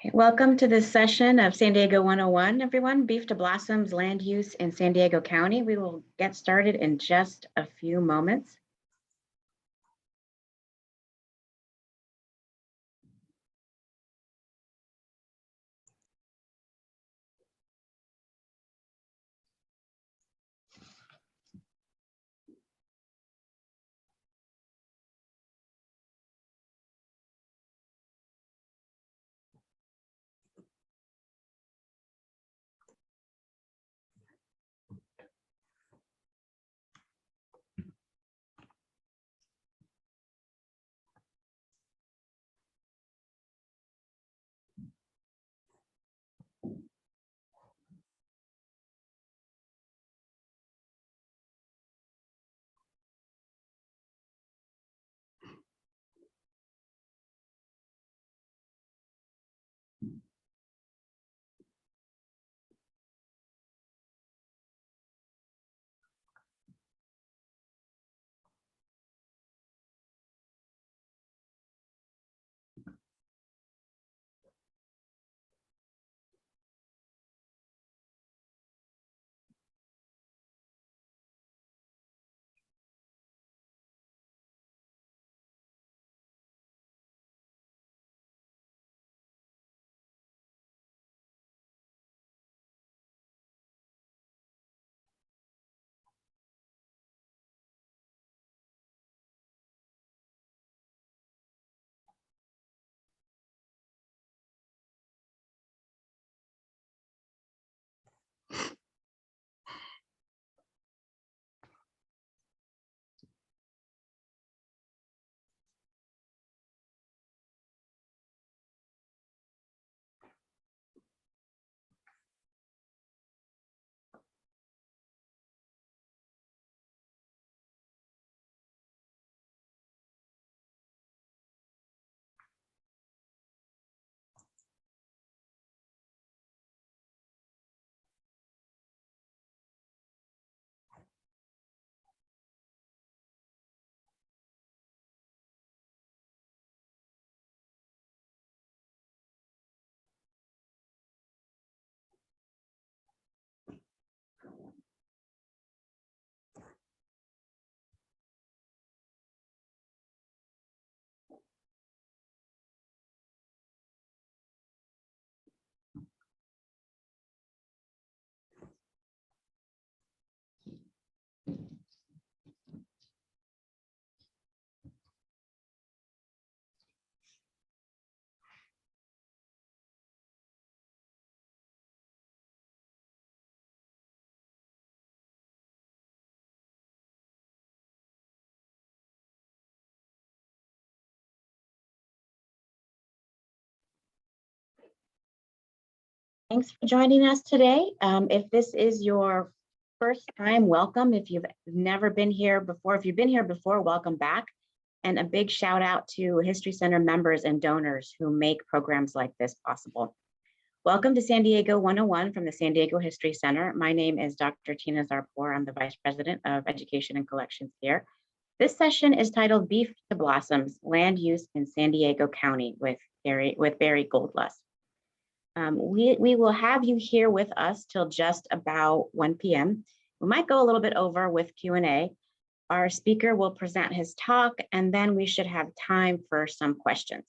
Okay, welcome to this session of San Diego 101, everyone. Beef to Blossoms, Land Use in San Diego County. We will get started in just a few moments. Thanks for joining us today. If this is your first time, welcome. If you've never been here before, if you've been here before, welcome back. And a big shout out to History Center members and donors who make programs like this possible. Welcome to San Diego 101 from the San Diego History Center. My name is Dr. Tina Zarpour. I'm the Vice President of Education and Collections here. This session is titled Beef to Blossoms, Land Use in San Diego County with Barry Goldlust. We will have you here with us till just about 1 p.m. We might go a little bit over with Q&A. Our speaker will present his talk, and then we should have time for some questions.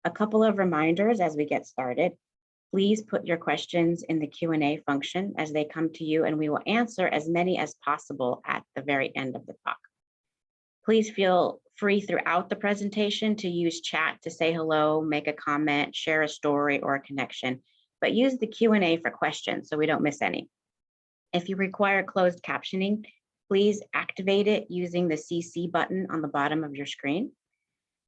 A couple of reminders as we get started. Please put your questions in the Q&A function as they come to you, and we will answer as many as possible at the very end of the talk. Please feel free throughout the presentation to use chat to say hello, make a comment, share a story or a connection, but use the Q&A for questions so we don't miss any. If you require closed captioning, please activate it using the CC button on the bottom of your screen.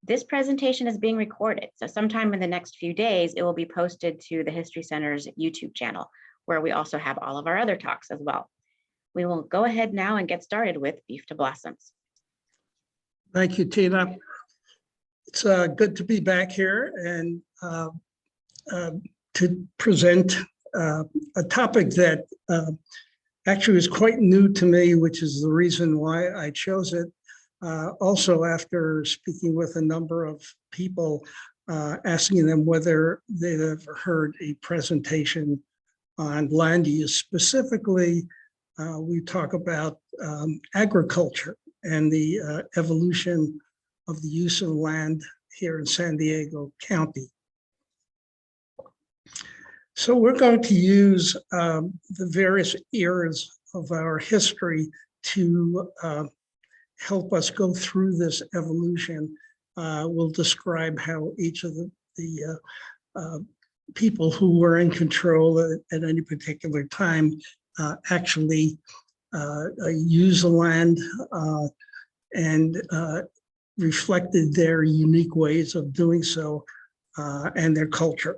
This presentation is being recorded, so sometime in the next few days, it will be posted to the History Center's YouTube channel, where we also have all of our other talks as well. We will go ahead now and get started with Beef to Blossoms. Thank you, Tina. It's good to be back here and to present a topic that actually was quite new to me, which is the reason why I chose it. Also, after speaking with a number of people, asking them whether they've ever heard a presentation on land use. Specifically, we talk about agriculture and the evolution of the use of land here in San Diego County. So we're going to use the various eras of our history to help us go through this evolution. We'll describe how each of the people who were in control at any particular time actually use the land and reflected their unique ways of doing so and their culture.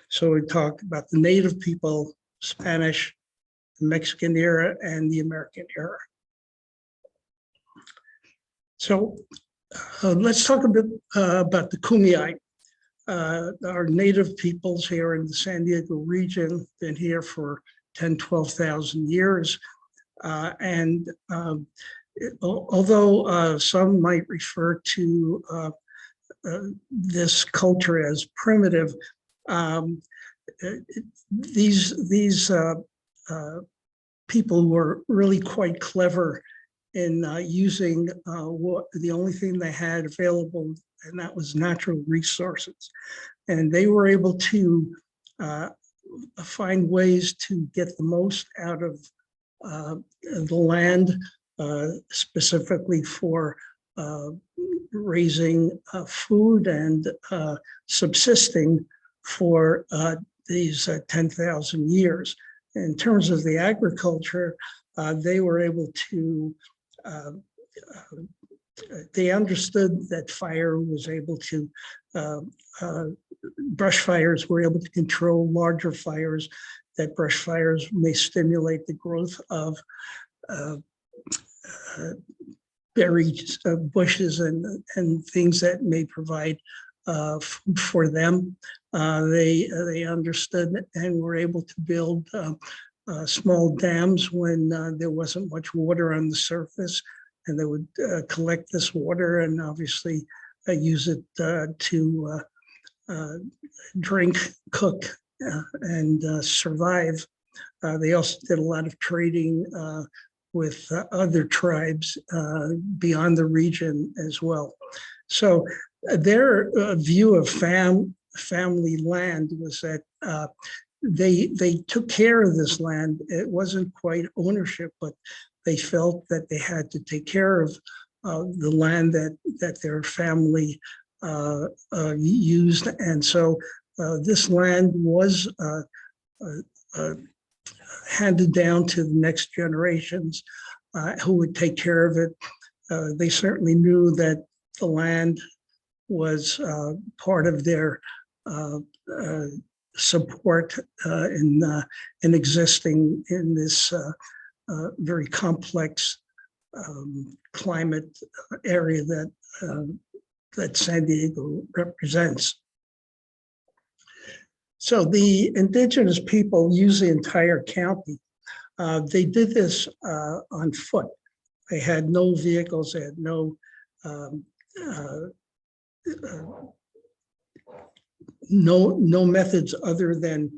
So we talk about the native people, Spanish, the Mexican era, and the American era. So let's talk a bit about the Kumeyaay. Our native peoples here in the San Diego region, been here for 10, 12,000 years. Although some might refer to this culture as primitive, these people were really quite clever in using the only thing they had available, and that was natural resources. And they were able to find ways to get the most out of the land, specifically for raising food and subsisting for these 10,000 years. In terms of the agriculture, they were able to, they understood that fire was able to, brush fires were able to control larger fires, that brush fires may stimulate the growth of berries, bushes, and things that may provide food for them. They understood and were able to build small dams when there wasn't much water on the surface, and they would collect this water and obviously use it to drink, cook, and survive. They also did a lot of trading with other tribes beyond the region as well. So their view of family land was that they took care of this land. It wasn't quite ownership, but they felt that they had to take care of the land that their family used. And so this land was handed down to the next generations who would take care of it. They certainly knew that the land was part of their support in existing in this very complex climate area that San Diego represents. So the indigenous people use the entire county. They did this on foot. They had no vehicles, they had no methods other than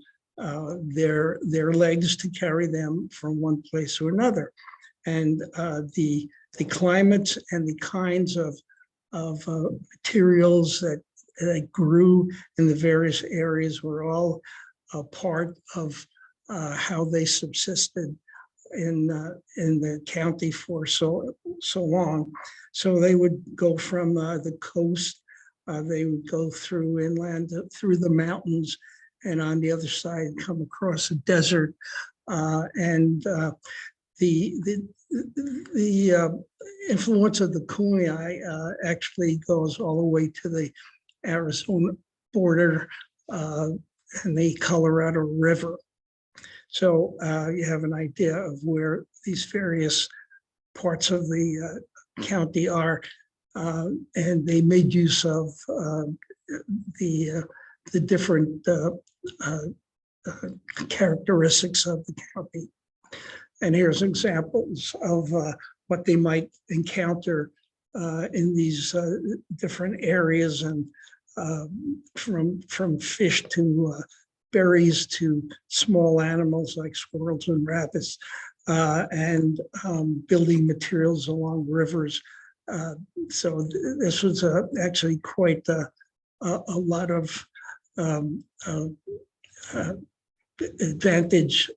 their legs to carry them from one place to another. And the climates and the kinds of materials that grew in the various areas were all a part of how they subsisted in the county for so long. So they would go from the coast, they would go through inland, through the mountains, and on the other side come across a desert. And the influence of the Kumeyaay actually goes all the way to the Arizona border and the Colorado River. So you have an idea of where these various parts of the county are, and they made use of the different characteristics of the county. And here's examples of what they might encounter in these different areas and from fish to berries to small animals like squirrels and rabbits, and building materials along rivers. So this was actually quite a lot of advantage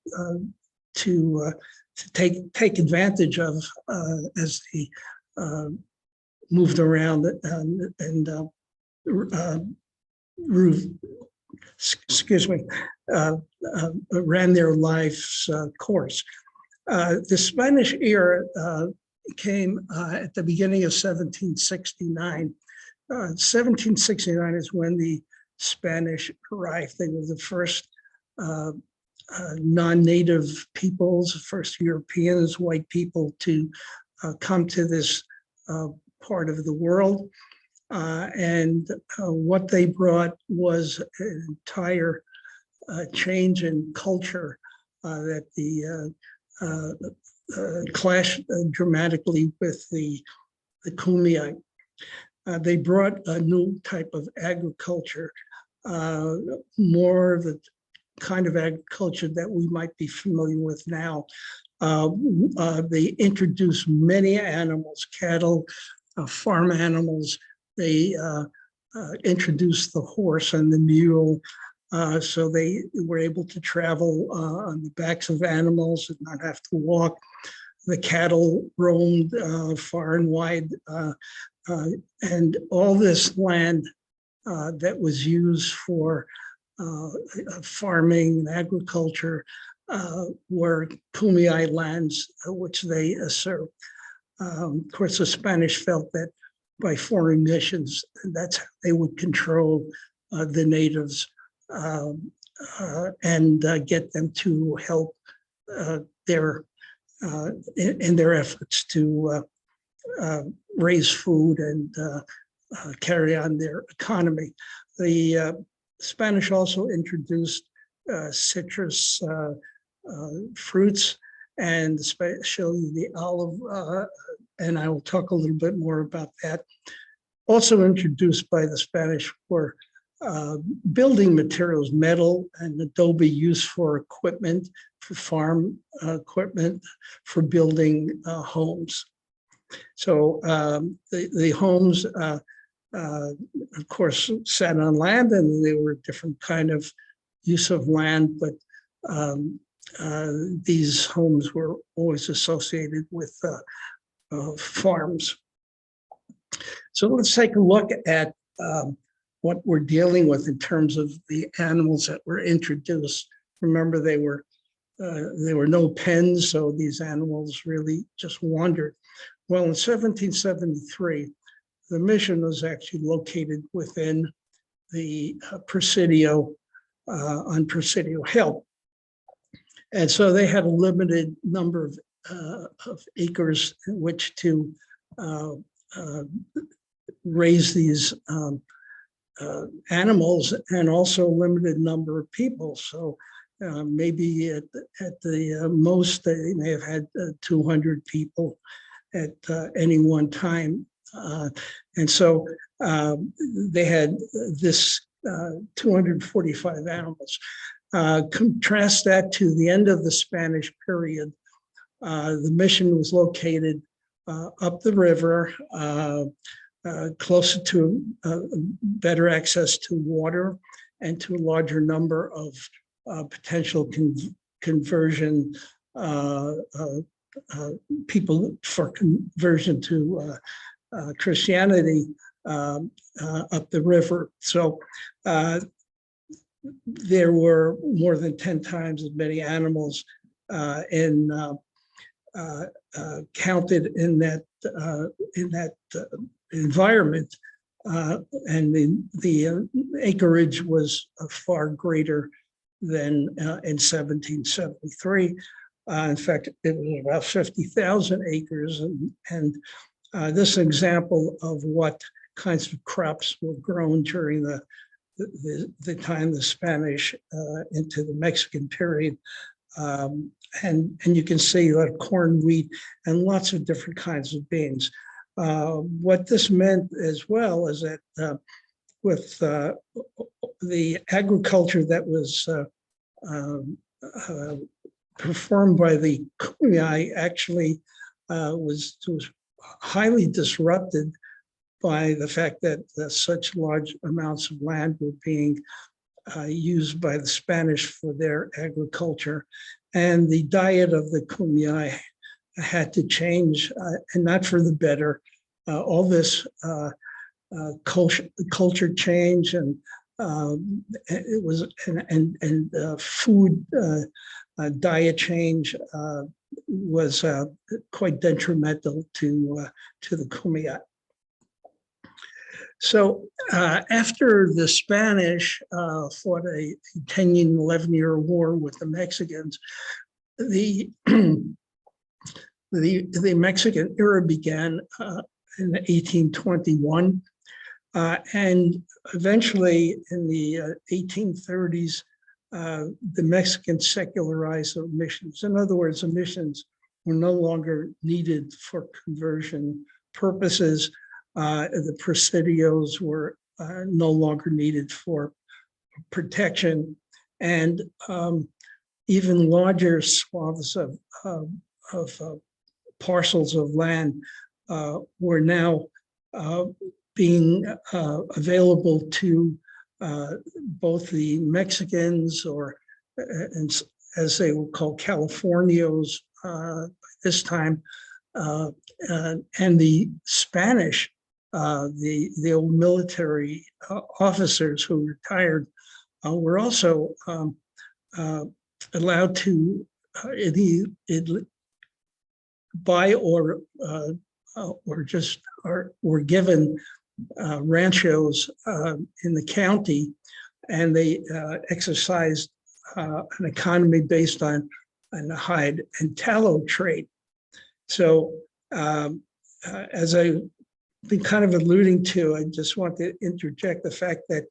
to take advantage of as they moved around and ran their life's course. The Spanish era came at the beginning of 1769. 1769 is when the Spanish arrived. They were the first non-native peoples, first Europeans, white people to come to this part of the world. And what they brought was an entire change in culture that clashed dramatically with the Kumeyaay. They brought a new type of agriculture, more of the kind of agriculture that we might be familiar with now. They introduced many animals, cattle, farm animals. They introduced the horse and the mule, so they were able to travel on the backs of animals and not have to walk. The cattle roamed far and wide, and all this land that was used for farming and agriculture were Kumeyaay lands, which they usurped. Of course, the Spanish felt that by foreign missions, that's how they would control the natives and get them to help in their efforts to raise food and carry on their economy. The Spanish also introduced citrus fruits, and especially the olive, and I will talk a little bit more about that. Also introduced by the Spanish were building materials, metal and adobe used for equipment, for farm equipment, for building homes. So the homes, of course, sat on land, and they were a different kind of use of land, but these homes were always associated with farms. So let's take a look at what we're dealing with in terms of the animals that were introduced. Remember, there were no pens, so these animals really just wandered. Well, in 1773, the mission was actually located within the Presidio, on Presidio Hill. And so they had a limited number of acres in which to raise these animals, and also a limited number of people. So maybe at the most, they may have had 200 people at any one time. And so they had this 245 animals. Contrast that to the end of the Spanish period. The mission was located up the river, closer to better access to water and to a larger number of potential conversion people for conversion to Christianity up the river. So there were more than 10 times as many animals counted in that environment, and the acreage was far greater than in 1773. In fact, it was about 50,000 acres, and this example of what kinds of crops were grown during the time the Spanish into the Mexican period. And you can see like corn, wheat, and lots of different kinds of beans. What this meant as well is that with the agriculture that was performed by the Kumeyaay actually was highly disrupted by the fact that such large amounts of land were being used by the Spanish for their agriculture. And the diet of the Kumeyaay had to change, and not for the better. All this culture change and it was food diet change was quite detrimental to the Kumeyaay. So after the Spanish fought a 10-year, 11-year war with the Mexicans, the Mexican era began in 1821. And eventually in the 1830s, the Mexicans secularized their missions. In other words, the missions were no longer needed for conversion purposes. The presidios were no longer needed for protection, and even larger swaths of parcels of land were now being available to both the Mexicans, or as they were called, Californios this time, and the Spanish, the old military officers who retired were also allowed to buy or just were given ranchos in the county, and they exercised an economy based on the hide and tallow trade. So as I've been kind of alluding to, I just want to interject the fact that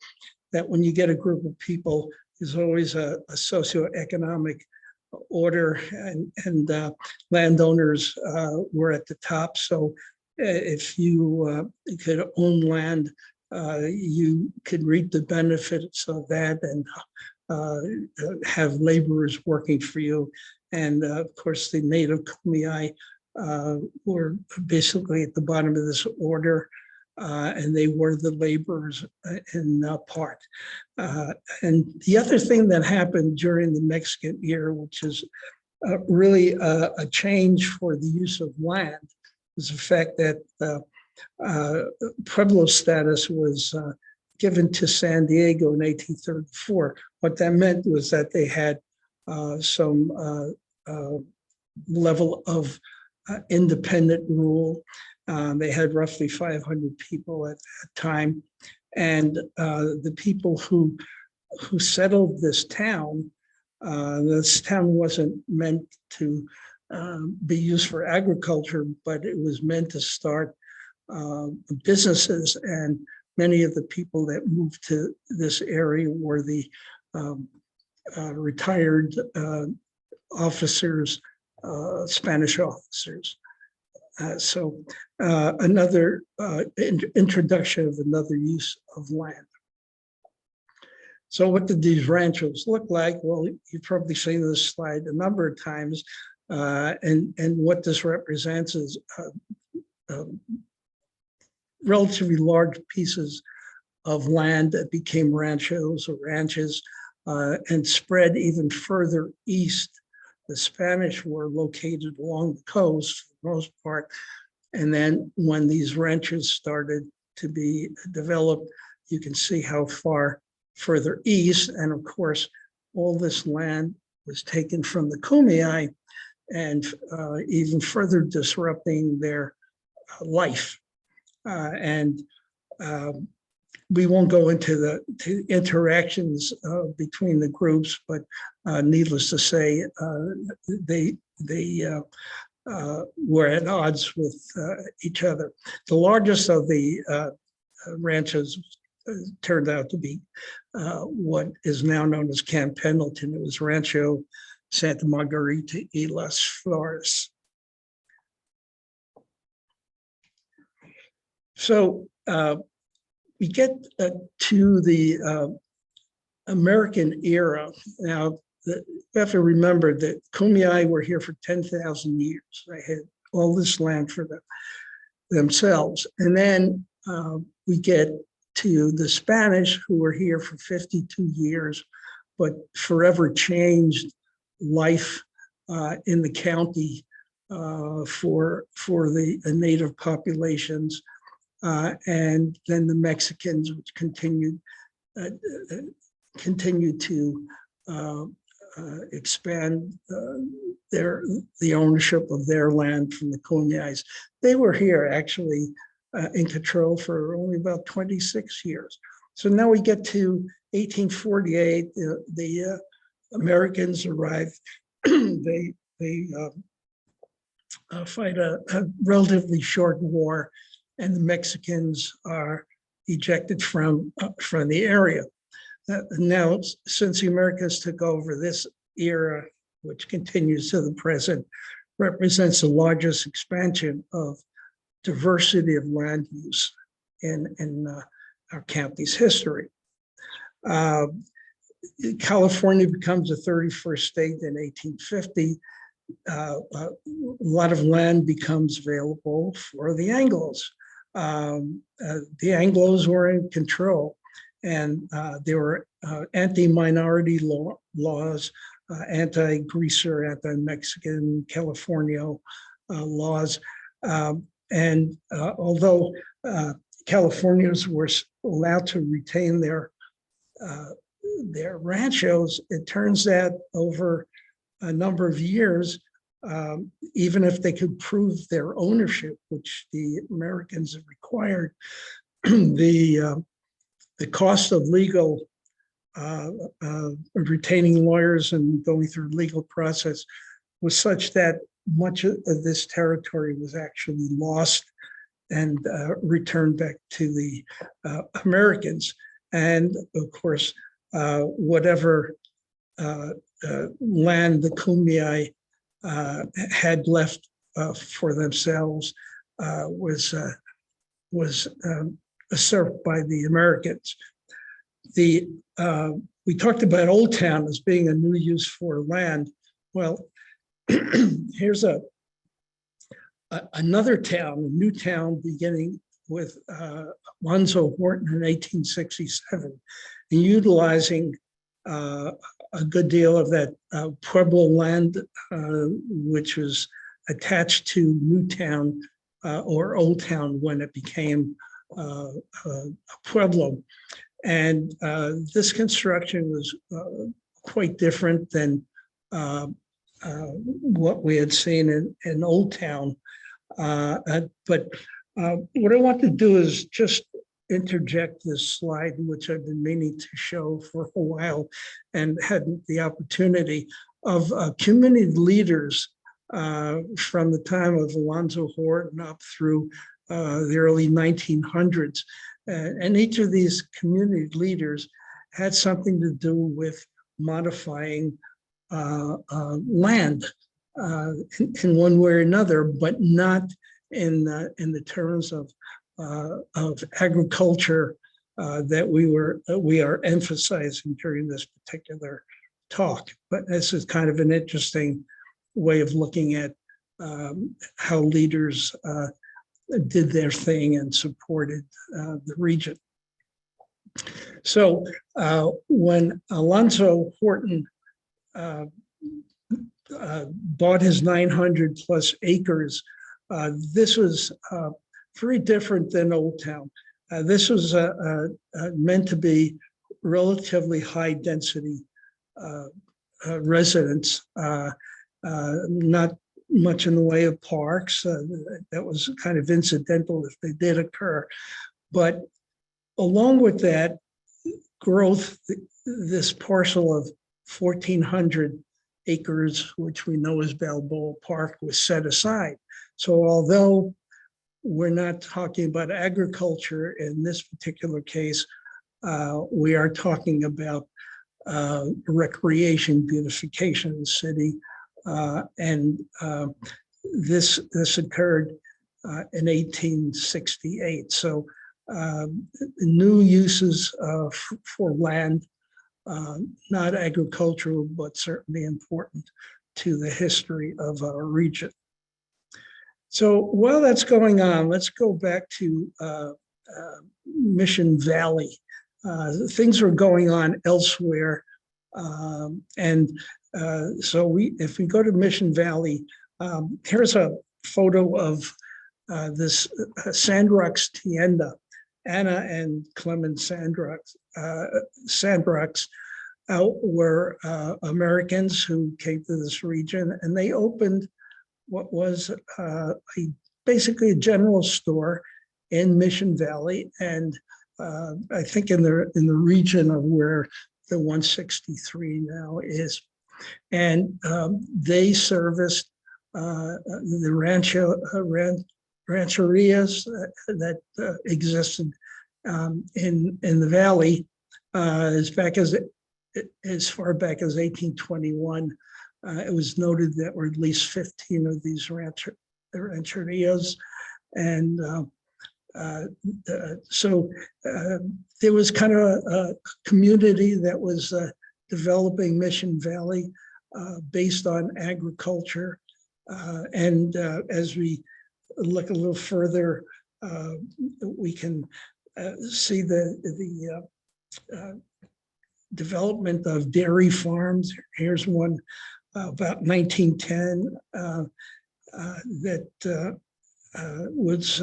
when you get a group of people, there's always a socioeconomic order, and landowners were at the top. So if you could own land, you could reap the benefits of that and have laborers working for you. And of course, the native Kumeyaay were basically at the bottom of this order, and they were the laborers in part. And the other thing that happened during the Mexican era, which is really a change for the use of land, is the fact that Pueblo status was given to San Diego in 1834. What that meant was that they had some level of independent rule. They had roughly 500 people at that time. And the people who settled this town wasn't meant to be used for agriculture, but it was meant to start businesses. And many of the people that moved to this area were the retired officers, Spanish officers. So another introduction of another use of land. So what did these ranchos look like? Well, you've probably seen this slide a number of times. And what this represents is relatively large pieces of land that became ranchos or ranches and spread even further east. The Spanish were located along the coast for the most part. And then when these ranches started to be developed, you can see how far further east. And of course, all this land was taken from the Kumeyaay and even further disrupting their life. We won't go into the interactions between the groups, but needless to say, they were at odds with each other. The largest of the ranches turned out to be what is now known as Camp Pendleton. It was Rancho Santa Margarita y las Flores. So we get to the American era. Now, you have to remember that Kumeyaay were here for 10,000 years. They had all this land for themselves. And then we get to the Spanish, who were here for 52 years, but forever changed life in the county for the native populations. And then the Mexicans, which continued to expand the ownership of their land from the Kumeyays. They were here actually in control for only about 26 years. So now we get to 1848. The Americans arrive. They fight a relatively short war, and the Mexicans are ejected from the area. Now, since the Americans took over, this era, which continues to the present, represents the largest expansion of diversity of land use in our county's history. California becomes a 31st state in 1850. A lot of land becomes available for the Anglos. The Anglos were in control, and there were anti-minority laws, anti-greaser, anti-Mexican, California laws. And although Californians were allowed to retain their ranchos, it turns out over a number of years, even if they could prove their ownership, which the Americans have required, the cost of legal retaining lawyers and going through legal process was such that much of this territory was actually lost and returned back to the Americans. And of course, whatever land the Kumeyaay had left for themselves was usurped by the Americans. We talked about Old Town as being a new use for land. Well, here's another town, a new town beginning with Alonzo Horton in 1867, and utilizing a good deal of that Pueblo land, which was attached to Newtown or Old Town when it became a Pueblo. And this construction was quite different than what we had seen in Old Town. But what I want to do is just interject this slide, which I've been meaning to show for a while and hadn't the opportunity, of community leaders from the time of Alonzo Horton up through the early 1900s. And each of these community leaders had something to do with modifying land in one way or another, but not in the terms of agriculture that we are emphasizing during this particular talk. But this is kind of an interesting way of looking at how leaders did their thing and supported the region. So when Alonzo Horton bought his 900 plus acres, this was very different than Old Town. This was meant to be relatively high density residents, not much in the way of parks. That was kind of incidental if they did occur. But along with that growth, this parcel of 1,400 acres, which we know as Balboa Park, was set aside. So although we're not talking about agriculture in this particular case, we are talking about recreation, beautification of the city. And this occurred in 1868. So new uses for land, not agricultural, but certainly important to the history of our region. So while that's going on, let's go back to Mission Valley. Things are going on elsewhere. If we go to Mission Valley, here's a photo of this Sandrock's tienda. Anna and Clement Sandrock's were Americans who came to this region, and they opened what was basically a general store in Mission Valley, and I think in the region of where the 163 now is. And they serviced the rancherias that existed in the valley as far back as 1821. It was noted that were at least 15 of these rancherias, and so there was kind of a community that was developing Mission Valley based on agriculture. And as we look a little further, we can see the development of dairy farms. Here's one about 1910 that was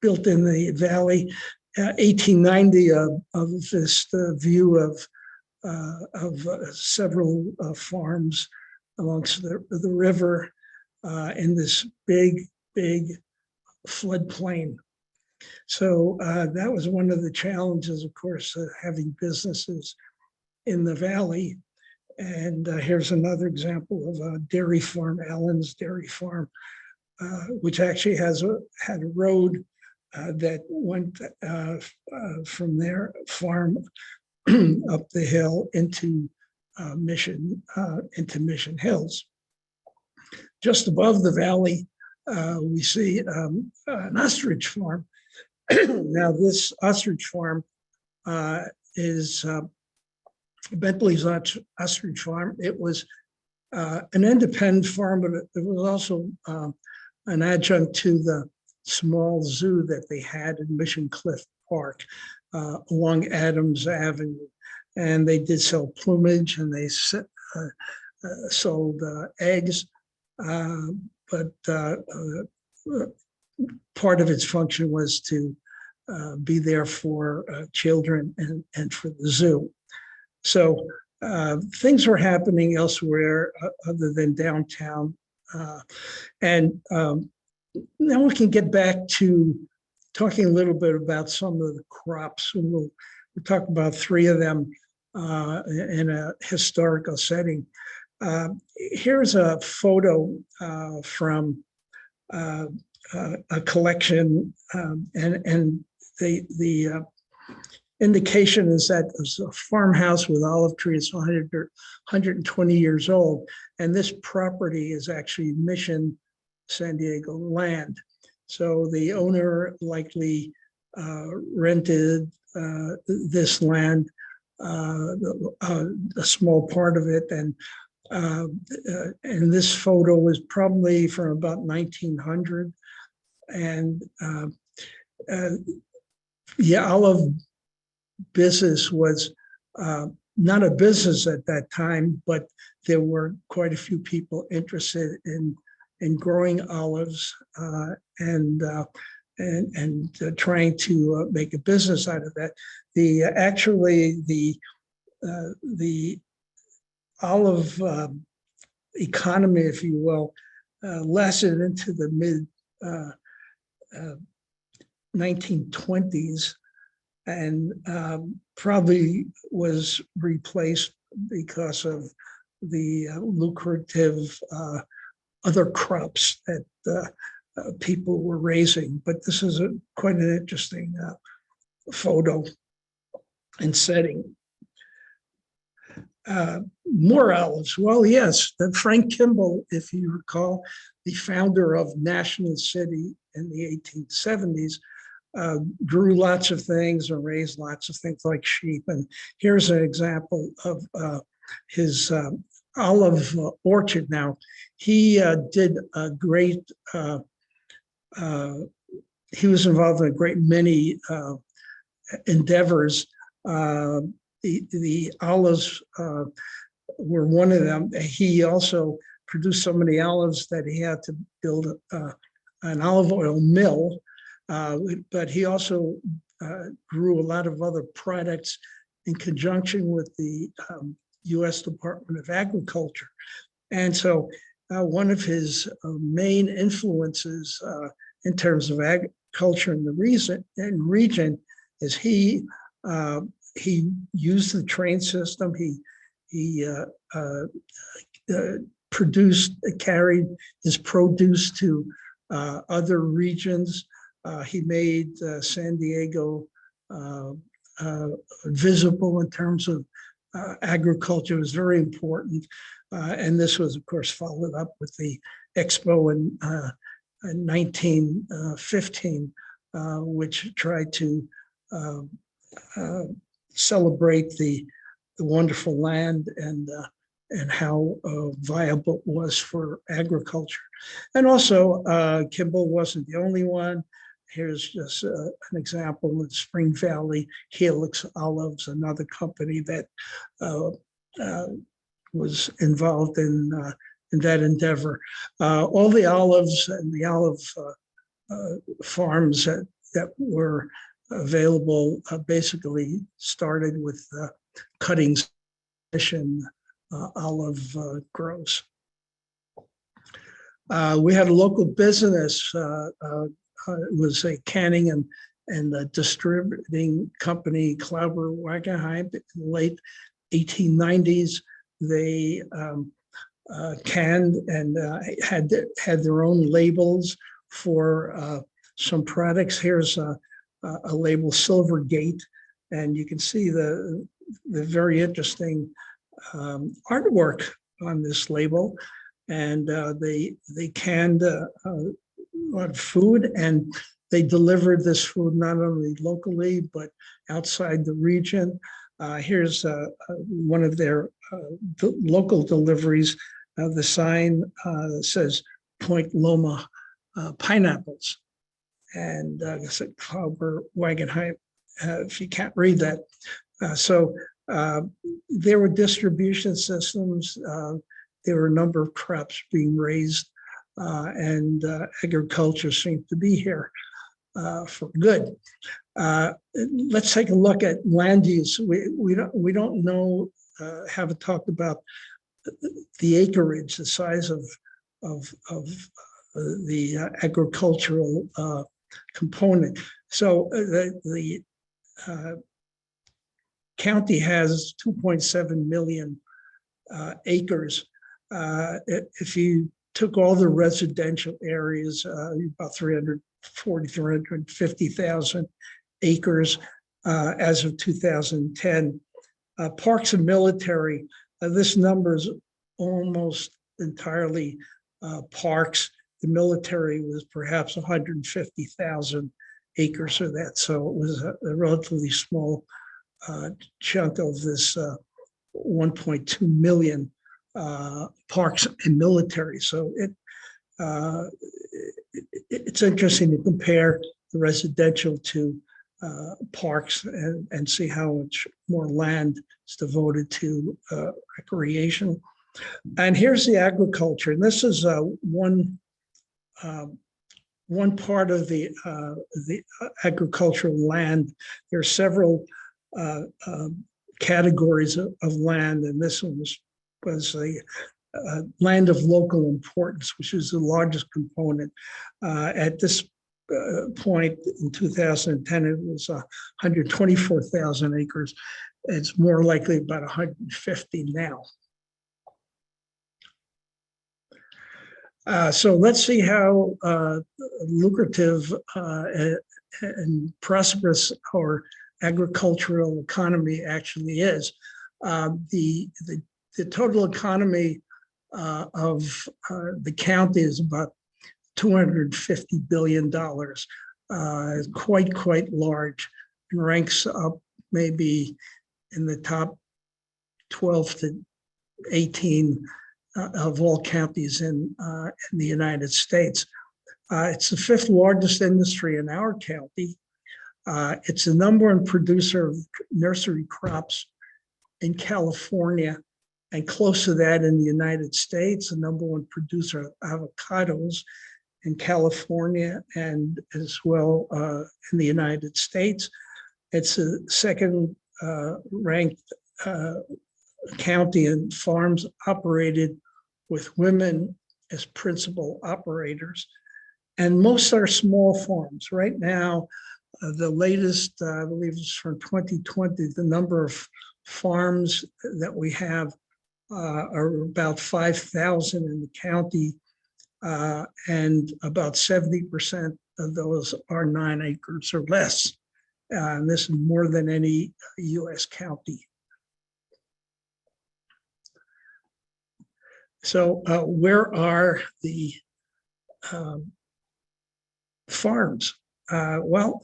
built in the valley. 1890 of this view of several farms alongst the river in this big floodplain. So that was one of the challenges, of course, having businesses in the valley. And here's another example of a dairy farm, Allen's Dairy Farm, which actually had a road that went from their farm up the hill into Mission Hills. Just above the valley, we see an ostrich farm. Now, this ostrich farm is Bentley's ostrich farm. It was an independent farm, but it was also an adjunct to the small zoo that they had in Mission Cliff Park along Adams Avenue. And they did sell plumage, and they sold eggs, but part of its function was to be there for children and for the zoo. So things were happening elsewhere other than downtown. And now we can get back to talking a little bit about some of the crops. And we'll talk about three of them in a historical setting. Here's a photo from a collection, and the indication is that it was a farmhouse with olive trees 120 years old, and this property is actually Mission San Diego land. So the owner likely rented this land, a small part of it, and this photo was probably from about 1900, and the olive business was not a business at that time, but there were quite a few people interested in growing olives and trying to make a business out of that. The olive economy, if you will, lasted into the mid 1920s, and probably was replaced because of the lucrative other crops that people were raising. But this is quite an interesting photo and setting. More olives. Well, yes, Frank Kimball, if you recall, the founder of National City in the 1870s, grew lots of things and raised lots of things like sheep. And here's an example of his olive orchard. Now, he did a great, he was involved in a great many endeavors. The olives were one of them. He also produced so many olives that he had to build an olive oil mill, but he also grew a lot of other products in conjunction with the U.S. Department of Agriculture. And so one of his main influences in terms of agriculture in the region is he used the train system. He carried his produce to other regions. He made San Diego visible in terms of agriculture. It was very important. And this was, of course, followed up with the Expo in 1915, which tried to celebrate the wonderful land and how viable it was for agriculture. And also, Kimball wasn't the only one. Here's just an example of Spring Valley Helix Olives, another company that was involved in that endeavor. All the olives and the olive farms that were available basically started with cuttings and olive grows. We had a local business. It was a canning and a distributing company, Klauber Wagenheim. In the late 1890s, they canned and had their own labels for some products. Here's a label, Silvergate, and you can see the very interesting artwork on this label. And they canned a lot of food, and they delivered this food not only locally but outside the region. Here's one of their local deliveries. The sign says Point Loma pineapples, and it's at Klauber Wagenheim. If you can't read that, there were distribution systems. There were a number of crops being raised, and agriculture seemed to be here for good. Let's take a look at land use. We don't know, haven't talked about the acreage, the size of the agricultural component. So the county has 2.7 million acres. If you took all the residential areas, about 350,000 acres as of 2010. Parks and military, this number is almost entirely parks. The military was perhaps 150,000 acres of that. So it was a relatively small chunk of this 1.2 million parks and military. So it's interesting to compare the residential to parks and see how much more land is devoted to recreation. And here's the agriculture. And this is one part of the agricultural land. There are several categories of land, and this one was a land of local importance, which is the largest component. At this point in 2010, it was 124,000 acres. It's more likely about 150 now. So let's see how lucrative and prosperous our agricultural economy actually is. The total economy of the county is about $250 billion. quite large, and ranks up maybe in the top 12 to 18 of all counties in the United States. It's the 5th largest industry in our county. It's the #1 producer of nursery crops in California, and close to that in the United States, the #1 producer of avocados in California and as well in the United States. It's the 2nd ranked county in farms operated with women as principal operators. And most are small farms. Right now, the latest, I believe is from 2020, the number of farms that we have are about 5,000 in the county, and about 70% of those are 9 acres or less. And this is more than any US county. So where are the farms? Well,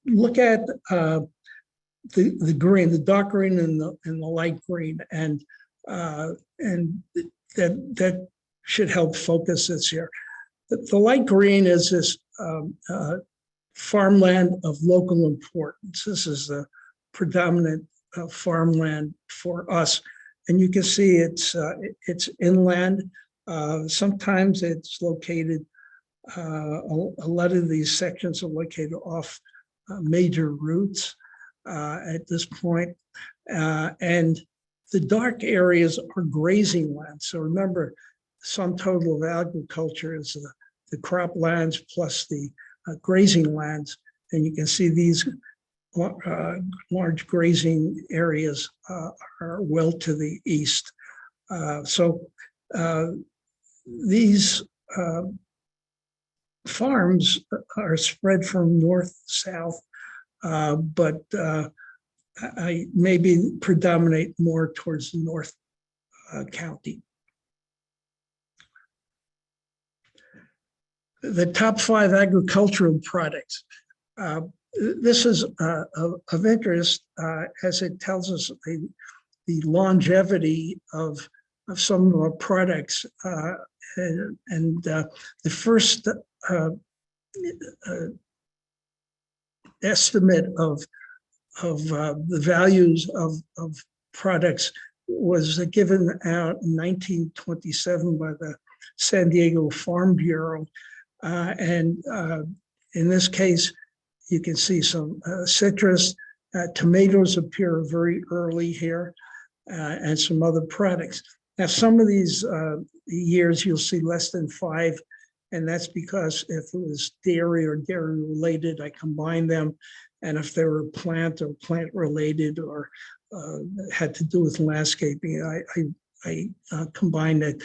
look at the green, the dark green and the light green, and that should help focus this here. The light green is this farmland of local importance. This is the predominant farmland for us, and you can see it's inland. Sometimes it's located. A lot of these sections are located off major routes at this point. And the dark areas are grazing lands. So remember, sum total of agriculture is the crop lands plus the grazing lands. And you can see these large grazing areas are well to the east. So these farms are spread from north to south, but I maybe predominate more towards the north county. The top 5 agricultural products. This is of interest as it tells us the longevity of some of our products. And the first estimate of the values of products was given out in 1927 by the San Diego Farm Bureau. And in this case, you can see some citrus, tomatoes appear very early here, and some other products. Now, some of these years you'll see less than 5, and that's because if it was dairy or dairy related, I combined them. And if they were plant or plant related or had to do with landscaping, I combined it,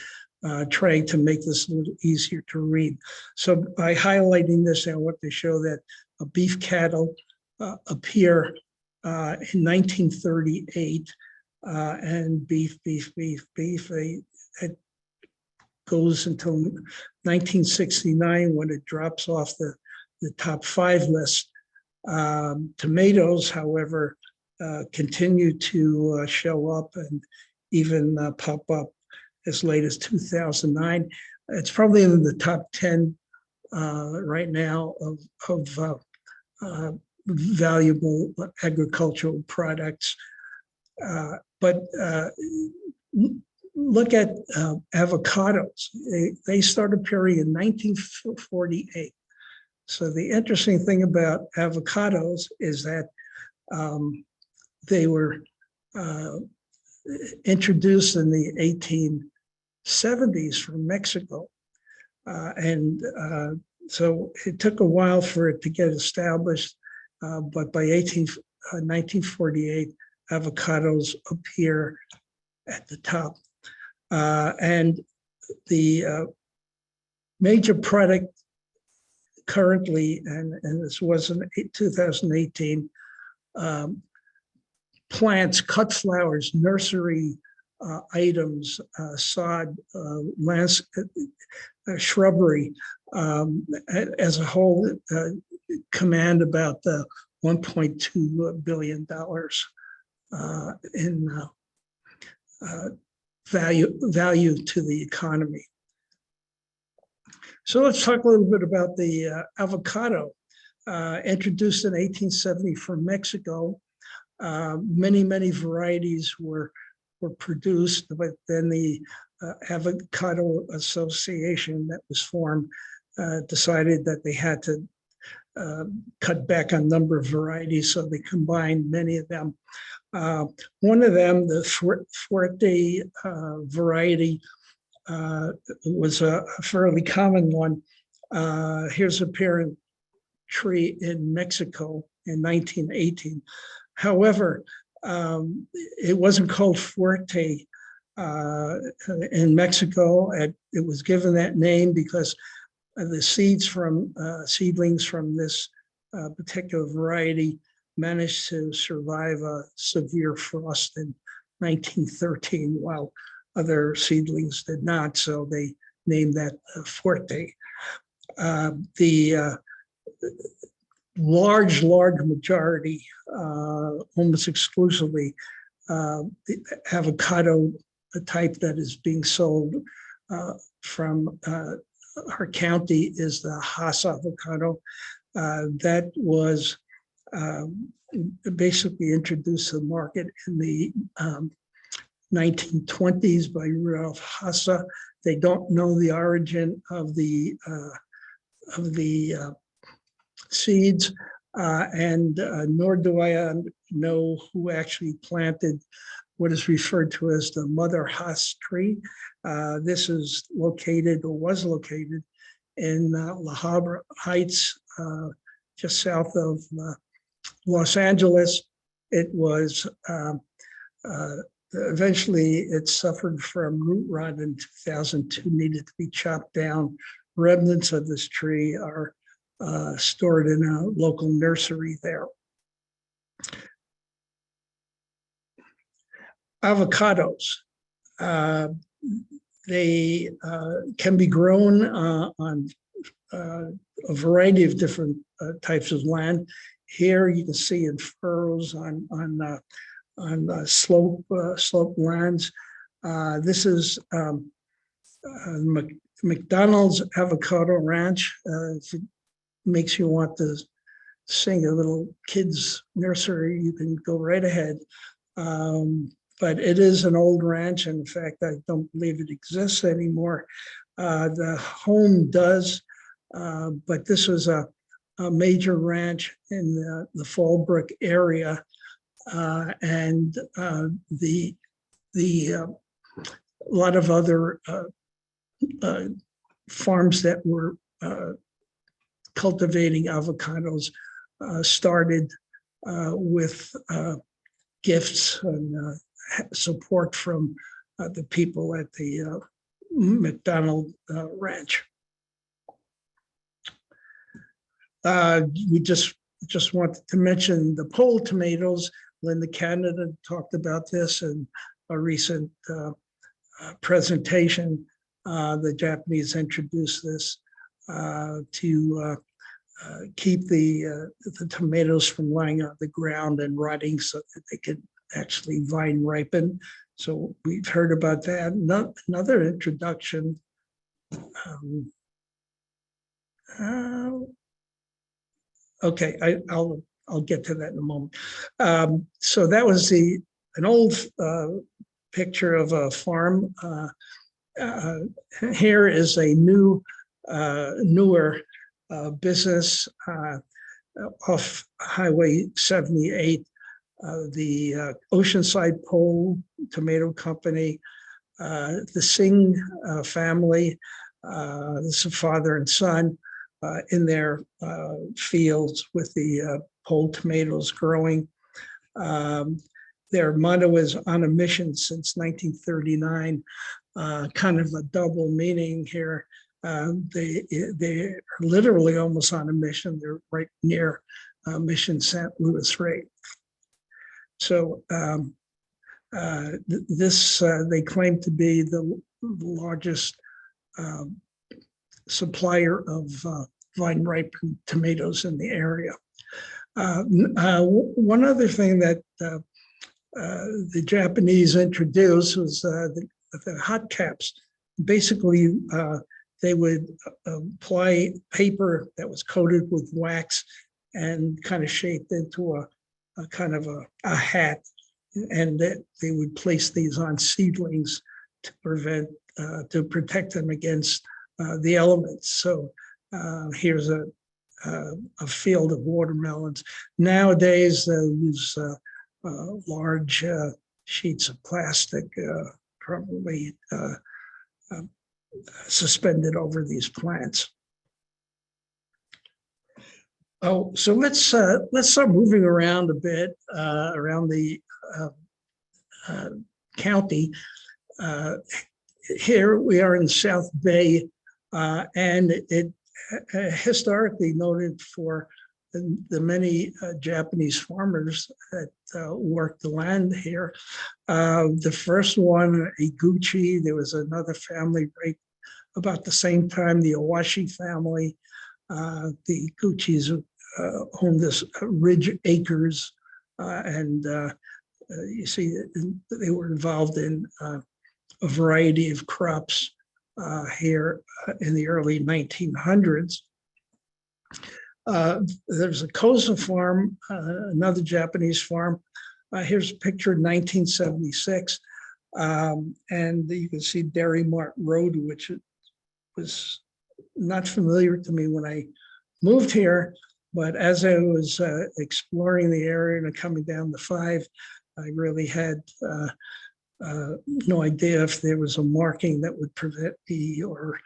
trying to make this a little easier to read. So by highlighting this, I want to show that beef cattle appear in 1938, and beef, it goes until 1969 when it drops off the top 5 list. Tomatoes, however, continue to show up and even pop up as late as 2009. It's probably in the top 10 right now of valuable agricultural products. But look at avocados. They start appearing in 1948. So the interesting thing about avocados is that they were introduced in the 1870s from Mexico. So it took a while for it to get established, but by 1948, avocados appear at the top. And the major product currently, and this was in 2018, plants, cut flowers, nursery items, sod, shrubbery as a whole command about $1.2 billion in value to the economy. So let's talk a little bit about the avocado. Introduced in 1870 from Mexico. Many varieties were produced, but then the Avocado Association that was formed decided that they had to cut back on number of varieties, so they combined many of them. One of them, the Fuerte variety, was a fairly common one. Here's a parent tree in Mexico in 1918. However, it wasn't called Fuerte in Mexico. It was given that name because the seedlings from this particular variety managed to survive a severe frost in 1913, while other seedlings did not. So they named that Fuerte. The large majority, almost exclusively, the avocado type that is being sold from our county is the Hass avocado. That was basically introduced to the market in the 1920s by Rudolf Hasse. They don't know the origin of the seeds, and nor do I know who actually planted what is referred to as the Mother Hass tree. This is located, or was located, in La Habra Heights, just south of Los Angeles. It was eventually it suffered from root rot in 2002, needed to be chopped down. Remnants of this tree are stored in a local nursery there. Avocados. They can be grown on a variety of different types of land. Here you can see in furrows on slope lands. This is McDonald's Avocado Ranch. If it makes you want to sing a little kids nursery, you can go right ahead. But it is an old ranch, and in fact, I don't believe it exists anymore. The home does, but this was a major ranch in the Fallbrook area, and a lot of other farms that were cultivating avocados started with gifts and support from the people at the McDonald Ranch. We just wanted to mention the pole tomatoes. Linda Canada talked about this in a recent presentation. The Japanese introduced this to keep the tomatoes from lying on the ground and rotting, so that they could actually vine ripen. So we've heard about that. Another introduction. Okay, I'll get to that in a moment. So that was an old picture of a farm. Here is a newer business off Highway 78. The Oceanside Pole Tomato Company, the Singh family, this is a father and son in their fields with the pole tomatoes growing. Their motto is "on a mission" since 1939, kind of a double meaning here. They're literally almost on a mission. They're right near Mission St. Louis Rate. So they claim to be the largest supplier of vine-ripened tomatoes in the area. One other thing that the Japanese introduced was the hot caps. Basically, they would apply paper that was coated with wax and kind of shaped into a kind of a hat, and that they would place these on seedlings to protect them against the elements. So here's a field of watermelons. Nowadays, they use large sheets of plastic, probably suspended over these plants. Oh, so let's start moving around a bit around the county. Here we are in South Bay, and it historically noted for the many Japanese farmers that worked the land here. The first one, Iguchi, there was another family right about the same time, the Owashi family. The Iguchis owned this Ridge Acres, and you see they were involved in a variety of crops here in the early 1900s. There's a Koza farm, another Japanese farm. Here's a picture in 1976. And you can see Dairy Mart Road, which was not familiar to me when I moved here. But as I was exploring the area and coming down the 5, I really had no idea if there was a marking that would prevent me or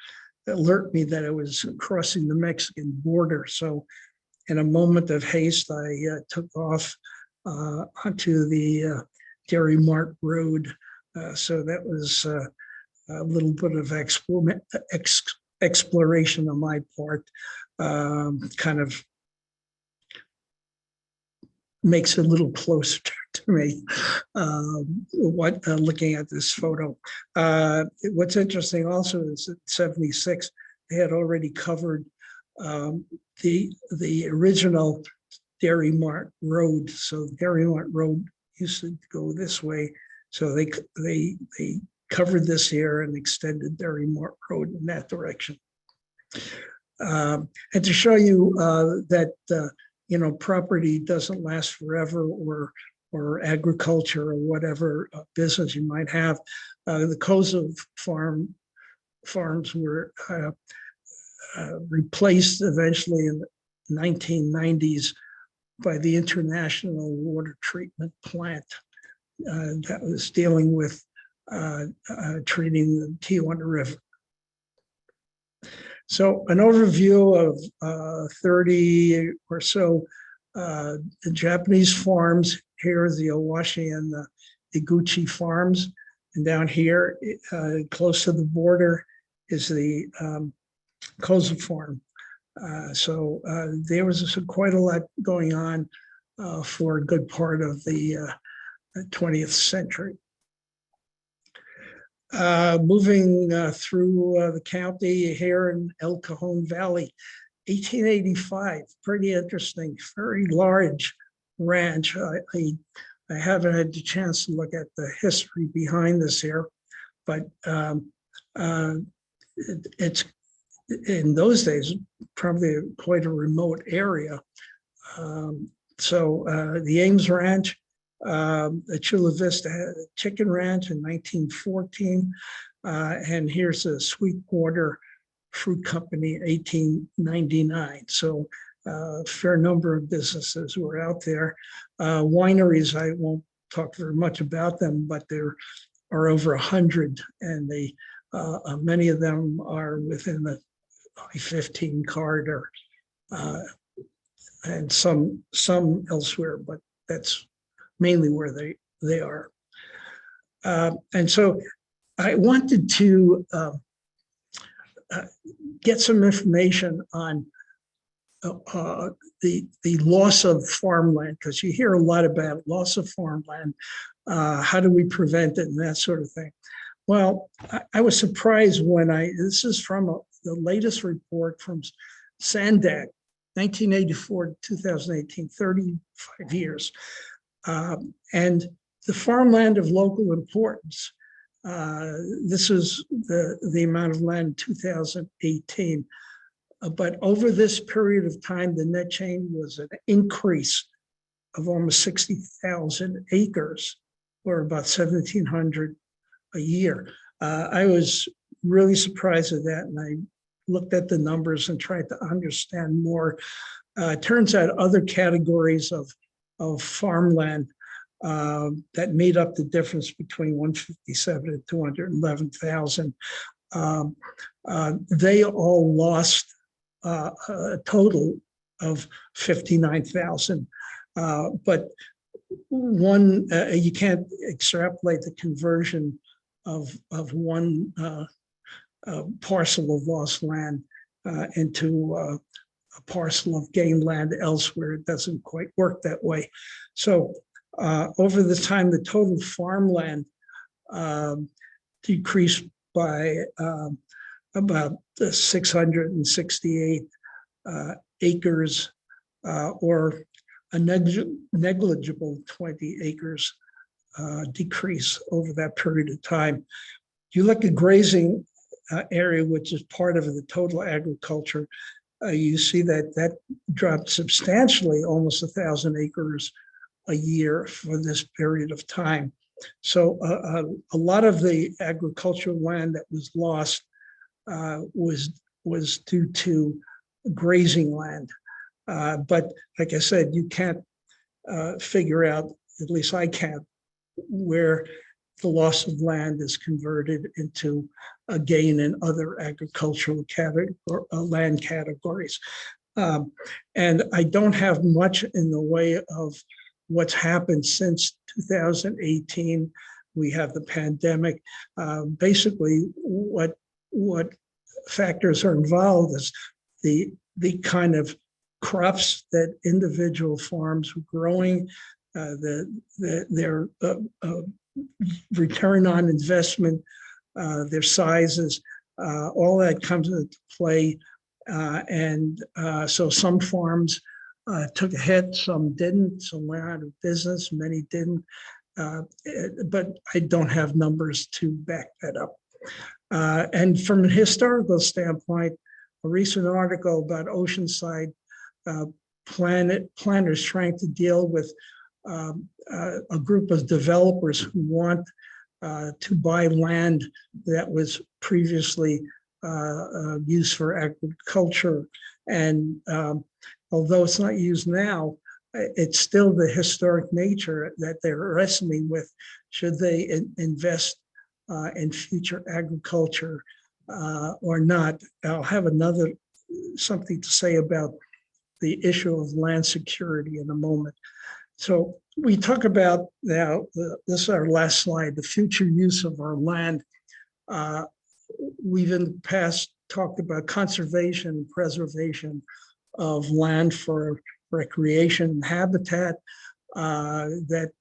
alert me that I was crossing the Mexican border. So in a moment of haste, I took off onto the Dairy Mart Road. So that was a little bit of exploration on my part, kind of makes it a little closer to me looking at this photo. What's interesting also is in 76, they had already covered the original Dairy Mart Road. So Dairy Mart Road used to go this way. So they covered this here and extended Dairy Mart Road in that direction. And to show you that property doesn't last forever, or agriculture, or whatever business you might have. The Koza farms were replaced eventually in the 1990s by the International Water Treatment Plant that was dealing with treating the TIJUANA River. So an overview of 30 or so the Japanese farms. Here is the Owashi and the Iguchi farms. And down here, close to the border, is the Koza farm. So there was quite a lot going on for a good part of the 20th century. Moving through the county here in El Cajon Valley, 1885, pretty interesting, very large ranch. I haven't had the chance to look at the history behind this here, but it's in those days probably quite a remote area. So the Ames Ranch, the Chula Vista Chicken Ranch in 1914, and here's the Sweetwater Fruit Company in 1899. So a fair number of businesses were out there. Wineries, I won't talk very much about them, but there are over 100, and they many of them are within the I-15 corridor, and some elsewhere, but that's mainly where they are. And so I wanted to get some information on the loss of farmland, because you hear a lot about loss of farmland. How do we prevent it and that sort of thing? Well, I was surprised when this is from the latest report from Sandak, 1984 to 2018, 35 years. And the farmland of local importance. This is the amount of land in 2018. But over this period of time, the net change was an increase of almost 60,000 acres, or about 1,700 a year. I was really surprised at that, and I looked at the numbers and tried to understand more. It turns out other categories of farmland that made up the difference between 157 and 211,000, they all lost a total of 59,000. But one, you can't extrapolate the conversion of one parcel of lost land into a parcel of gained land elsewhere. It doesn't quite work that way. So over the time, the total farmland decreased by about 668 acres, or a negligible 20 acres decrease over that period of time. You look at grazing area, which is part of the total agriculture, you see that dropped substantially, almost 1,000 acres a year for this period of time. So a lot of the agricultural land that was lost was due to grazing land. But like I said, you can't figure out, at least I can't, where the loss of land is converted into a gain in other agricultural land categories. And I don't have much in the way of what's happened since 2018. We have the pandemic. Basically, what factors are involved is the kind of crops that individual farms were growing, their return on investment, their sizes, all that comes into play. And so some farms took a hit, some didn't, some went out of business, many didn't. But I don't have numbers to back that up. And from a historical standpoint, a recent article about oceanside planners trying to deal with a group of developers who want to buy land that was previously used for agriculture. And although it's not used now, it's still the historic nature that they're wrestling with. Should they invest in future agriculture or not? I'll have something to say about the issue of land security in a moment. So we talk about now, this is our last slide, the future use of our land. We've in the past talked about conservation and preservation of land for recreation and habitat. That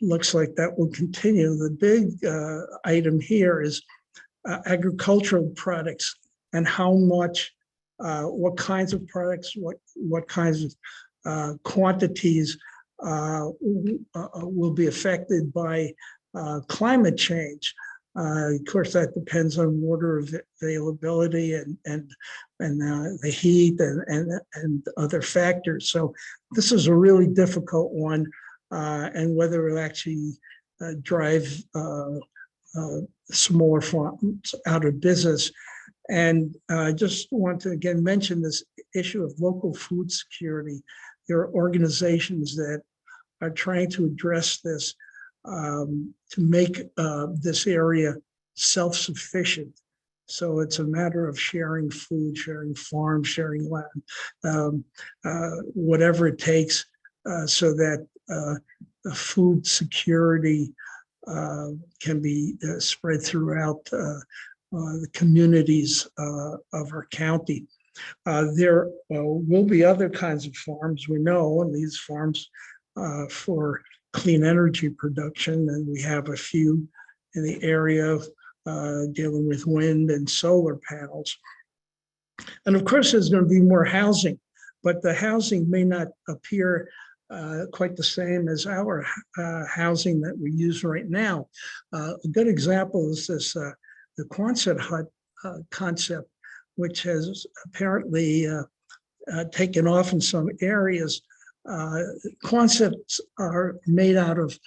looks like that will continue. The big item here is agricultural products and how much, what kinds of products, what kinds of quantities will be affected by climate change. Of course, that depends on water availability and the heat and other factors. So this is a really difficult one, and whether it will actually drive smaller farms out of business. And I just want to again mention this issue of local food security. There are organizations that are trying to address this to make this area self-sufficient. So it's a matter of sharing food, sharing farms, sharing land, whatever it takes, so that food security can be spread throughout the communities of our county. There will be other kinds of farms, we know, and these farms for clean energy production, and we have a few in the area dealing with wind and solar panels. And of course, there's going to be more housing, but the housing may not appear quite the same as our housing that we use right now. A good example is this, the Quonset hut concept, which has apparently taken off in some areas. Quonsets are made out of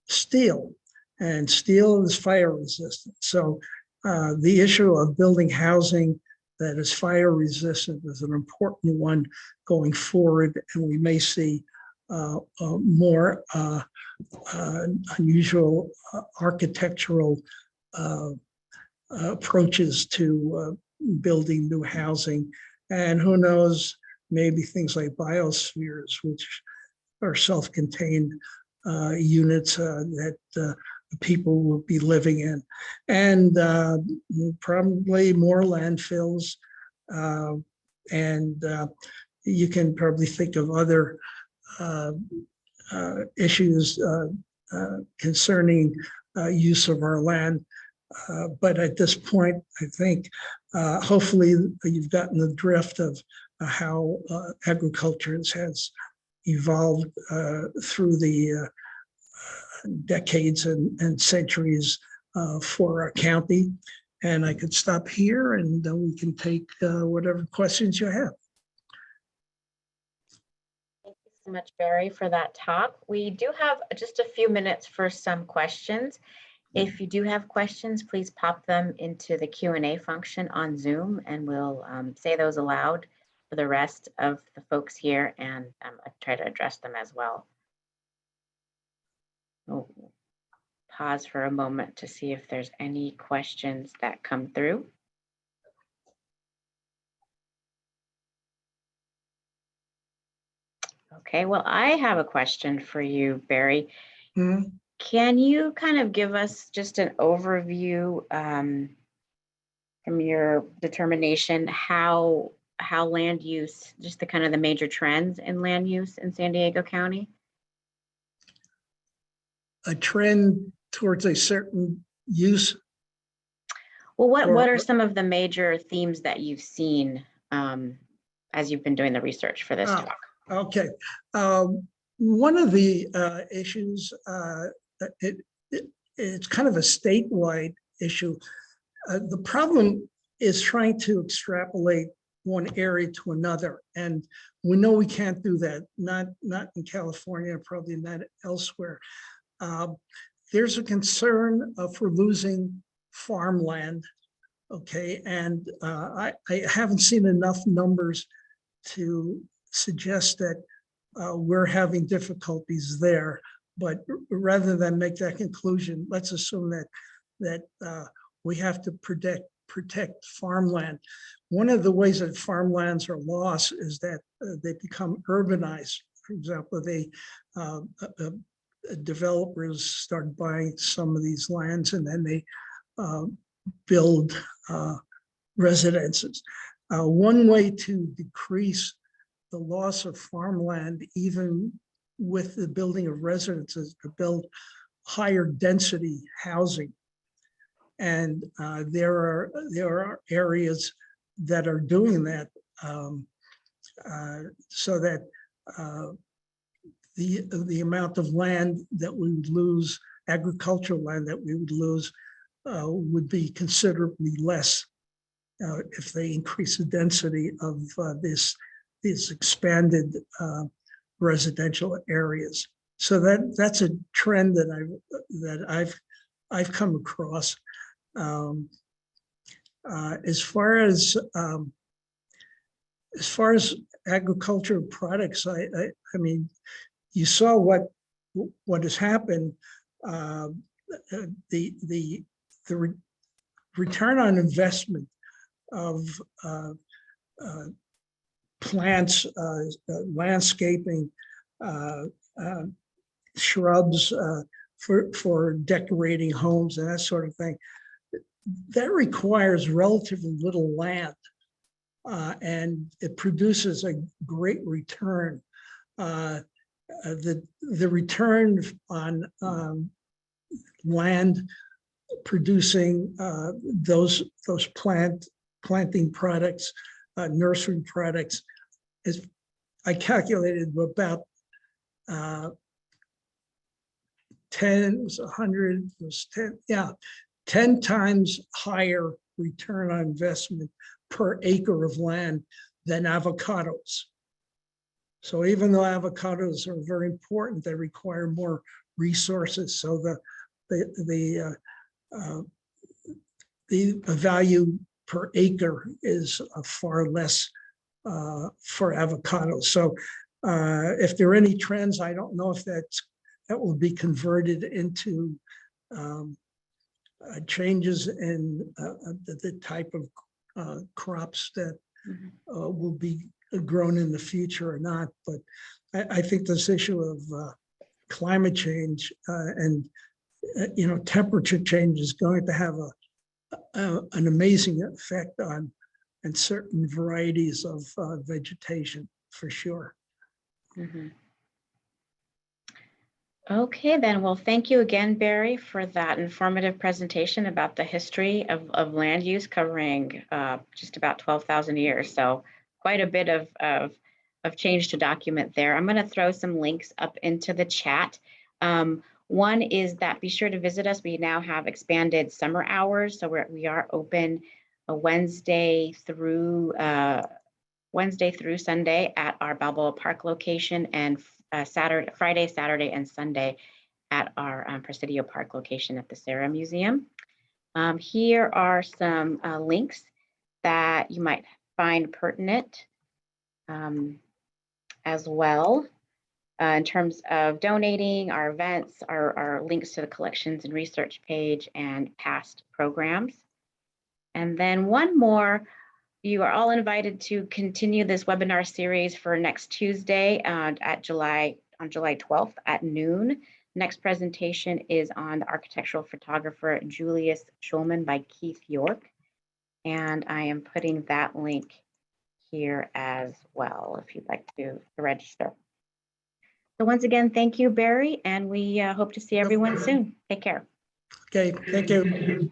steel, and steel is fire resistant. So the issue of building housing that is fire resistant is an important one going forward, and we may see more unusual architectural approaches to building new housing. And who knows, maybe things like biospheres, which are self-contained units that people will be living in. And probably more landfills. And you can probably think of other issues concerning use of our land. But at this point, I think hopefully you've gotten the drift of how agriculture has evolved through the decades and centuries for our county. And I could stop here and we can take whatever questions you have. Thank you so much, Barry, for that talk. We do have just a few minutes for some questions. If you do have questions, please pop them into the Q&A function on Zoom, and we'll say those aloud for the rest of the folks here, and I'll try to address them as well. We'll pause for a moment to see if there's any questions that come through. Okay, well, I have a question for you, Barry. Mm-hmm. Can you kind of give us just an overview from your determination how land use, just the kind of the major trends in land use in San Diego County? A trend towards a certain use? Well, what are some of the major themes that you've seen as you've been doing the research for this talk? Okay. One of the issues, it's kind of a statewide issue. The problem is trying to extrapolate one area to another. And we know we can't do that, not in California, probably not elsewhere. There's a concern for losing farmland, okay? And I haven't seen enough numbers to suggest that we're having difficulties there. But rather than make that conclusion, let's assume that we have to protect farmland. One of the ways that farmlands are lost is that they become urbanized. For example, developers start buying some of these lands and then they build residences. One way to decrease the loss of farmland, even with the building of residences, to build higher density housing. And there are areas that are doing that so that the amount of land that we would lose, agricultural land that we would lose, would be considerably less if they increase the density of these expanded residential areas. So that's a trend that I've come across. As far as agricultural products, I mean, you saw what has happened. The return on investment of plants, landscaping, shrubs for decorating homes and that sort of thing, that requires relatively little land, and it produces a great return. The return on land producing those planting products nursery products is, I calculated about 10, was 100, was 10, yeah, 10 times higher return on investment per acre of land than avocados. So even though avocados are very important, they require more resources. So the value per acre is far less for avocados. So if there are any trends, I don't know if that will be converted into changes in the type of crops that will be grown in the future or not. But I think this issue of climate change and temperature change is going to have an amazing effect on certain varieties of vegetation, for sure. Okay, then. Well, thank you again, Barry, for that informative presentation about the history of land use covering just about 12,000 years. So quite a bit of change to document there. I'm going to throw some links up into the chat. One is that be sure to visit us. We now have expanded summer hours, so we are open a Wednesday through Sunday at our Balboa Park location, and Friday, Saturday, and Sunday at our Presidio Park location at the Sarah Museum. Here are some links that you might find pertinent as well in terms of donating, our events, our links to the collections and research page, and past programs. And then one more. You are all invited to continue this webinar series for next Tuesday on July 12th at noon. Next presentation is on the architectural photographer Julius Schulman by Keith York. And I am putting that link here as well if you'd like to register. So once again, thank you, Barry, and we hope to see everyone soon. Take care. Okay, thank you.